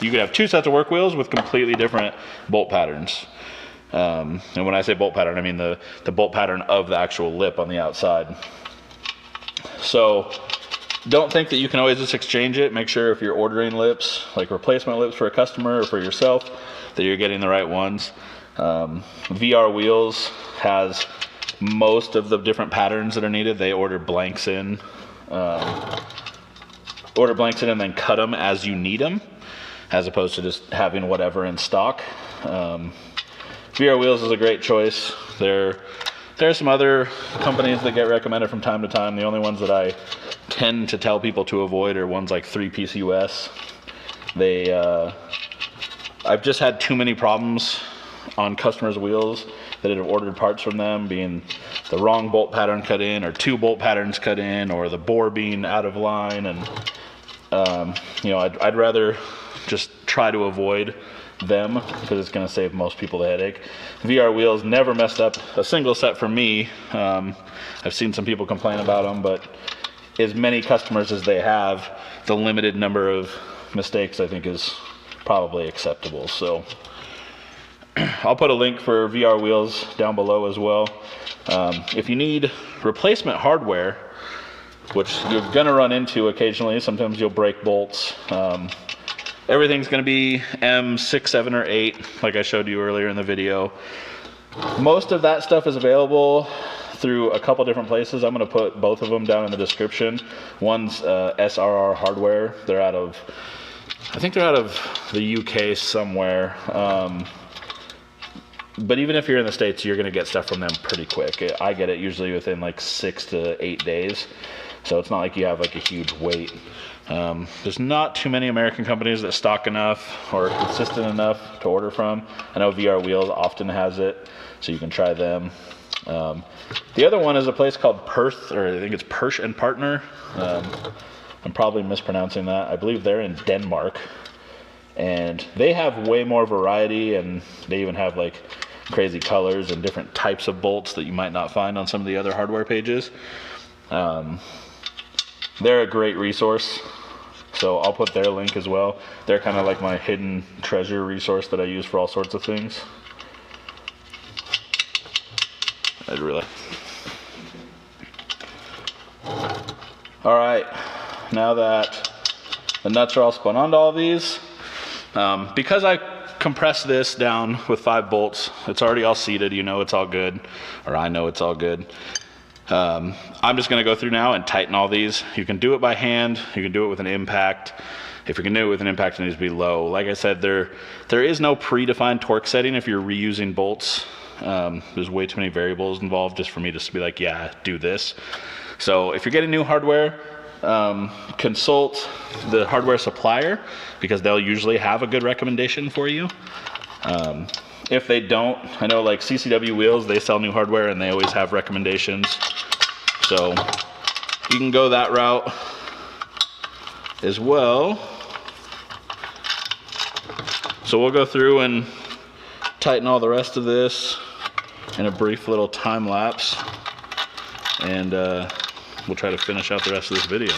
you could have 2 sets of work wheels with completely different bolt patterns. And when I say bolt pattern, I mean the bolt pattern of the actual lip on the outside. So don't think that you can always just exchange it. Make sure if you're ordering lips, like replacement lips for a customer or for yourself, that you're getting the right ones. VR Wheels has most of the different patterns that are needed. They order blanks in, and then cut them as you need them, as opposed to just having whatever in stock. VR Wheels is a great choice. There are some other companies that get recommended from time to time. The only ones that I tend to tell people to avoid are ones like 3-Piece US. I've just had too many problems on customers' wheels that have ordered parts from them being the wrong bolt pattern cut in, or 2 bolt patterns cut in, or the bore being out of line. And you know, I'd rather just try to avoid them, because it's going to save most people the headache. VR Wheels never messed up a single set for me. I've seen some people complain about them, but as many customers as they have, the limited number of mistakes I think is probably acceptable. So I'll put a link for VR Wheels down below as well. If you need replacement hardware, which you're going to run into occasionally, sometimes you'll break bolts. Everything's going to be M6, 7, or 8, like I showed you earlier in the video. Most of that stuff is available through a couple different places. I'm going to put both of them down in the description. One's SRR Hardware. They're out of, I think they're out of the UK somewhere. But even if you're in the States, you're going to get stuff from them pretty quick. I get it usually within like 6 to 8 days. So it's not like you have like a huge wait. There's not too many American companies that stock enough or consistent enough to order from. I know VR Wheels often has it, so you can try them. The other one is a place called Perth, or I think it's Persh and Partner. I'm probably mispronouncing that. I believe they're in Denmark. And they have way more variety, and they even have like crazy colors and different types of bolts that you might not find on some of the other hardware pages. They're a great resource, so I'll put their link as well. They're kind of like my hidden treasure resource that I use for all sorts of things. I'd really. All right, now that the nuts are all spun onto all these, because I compressed this down with 5 bolts, it's already all seated, you know it's all good, or I know it's all good. I'm just gonna go through now and tighten all these. You can do it by hand, you can do it with an impact. If you can do it with an impact, it needs to be low. Like I said, there is no predefined torque setting if you're reusing bolts. There's way too many variables involved just for me to be like, yeah, do this. So if you're getting new hardware, consult the hardware supplier because they'll usually have a good recommendation for you. If they don't, I know like CCW Wheels, they sell new hardware and they always have recommendations. So you can go that route as well. So we'll go through and tighten all the rest of this in a brief little time lapse, and we'll try to finish out the rest of this video.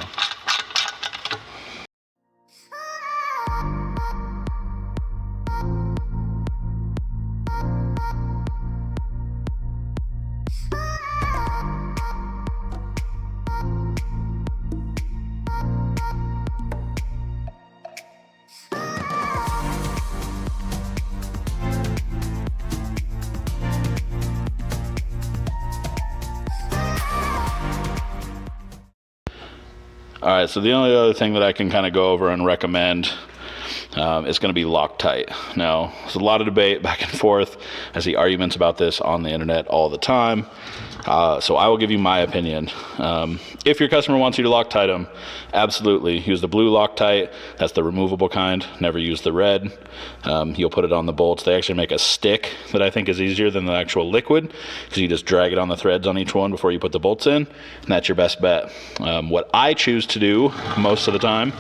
All right, so the only other thing that I can kind of go over and recommend is going to be Loctite. Now, there's a lot of debate back and forth. I see arguments about this on the internet all the time. So I will give you my opinion. If your customer wants you to Loctite them, absolutely. Use the blue Loctite. That's the removable kind. Never use the red. You'll put it on the bolts. They actually make a stick that I think is easier than the actual liquid because you just drag it on the threads on each one before you put the bolts in, and that's your best bet. What I choose to do most of the time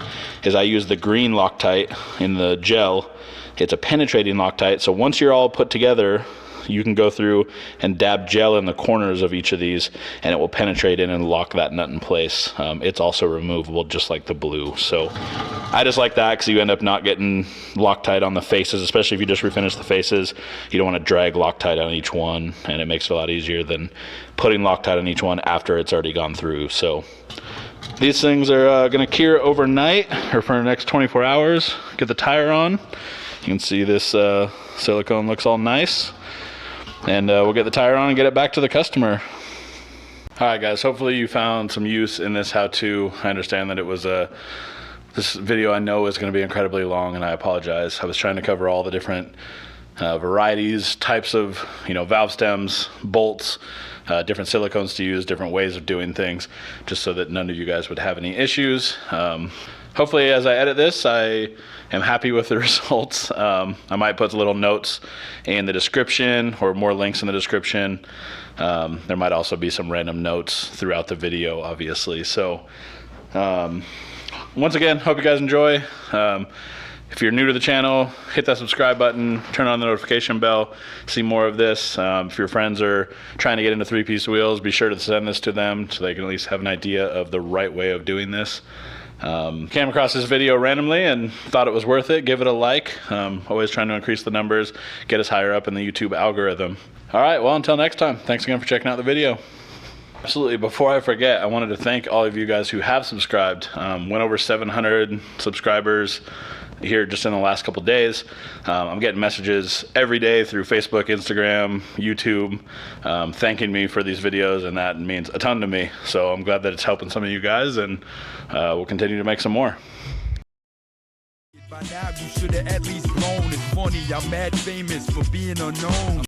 is I use the green Loctite in the gel. It's a penetrating Loctite, so once you're all put together, you can go through and dab gel in the corners of each of these and it will penetrate in and lock that nut in place. It's also removable just like the blue. So I just like that because you end up not getting Loctite on the faces, especially if you just refinish the faces. You don't want to drag Loctite on each one, and it makes it a lot easier than putting Loctite on each one after it's already gone through. So these things are going to cure overnight or for the next 24 hours. Get the tire on. You can see this silicone looks all nice. And we'll get the tire on and get it back to the customer. All right, guys, hopefully you found some use in this how-to. I understand that it was this video I know is going to be incredibly long, and I apologize. I was trying to cover all the different varieties, types of valve stems, bolts, different silicones to use, different ways of doing things, just so that none of you guys would have any issues. Hopefully, as I edit this, I am happy with the results. I might put little notes in the description or more links in the description. There might also be some random notes throughout the video, obviously. So, once again, hope you guys enjoy. If you're new to the channel, hit that subscribe button, turn on the notification bell, see more of this. If your friends are trying to get into 3-piece wheels, be sure to send this to them so they can at least have an idea of the right way of doing this. Came across this video randomly and thought it was worth it. Give it a like. Always trying to increase the numbers, get us higher up in the YouTube algorithm. All right, well, until next time, thanks again for checking out the video. Absolutely, before I forget, I wanted to thank all of you guys who have subscribed. Went over 700 subscribers here just in the last couple days. I'm getting messages every day through Facebook, Instagram, YouTube, thanking me for these videos, and that means a ton to me. So I'm glad that it's helping some of you guys, and we'll continue to make some more. By now you should have at least known. It's funny, I'm mad famous for being unknown.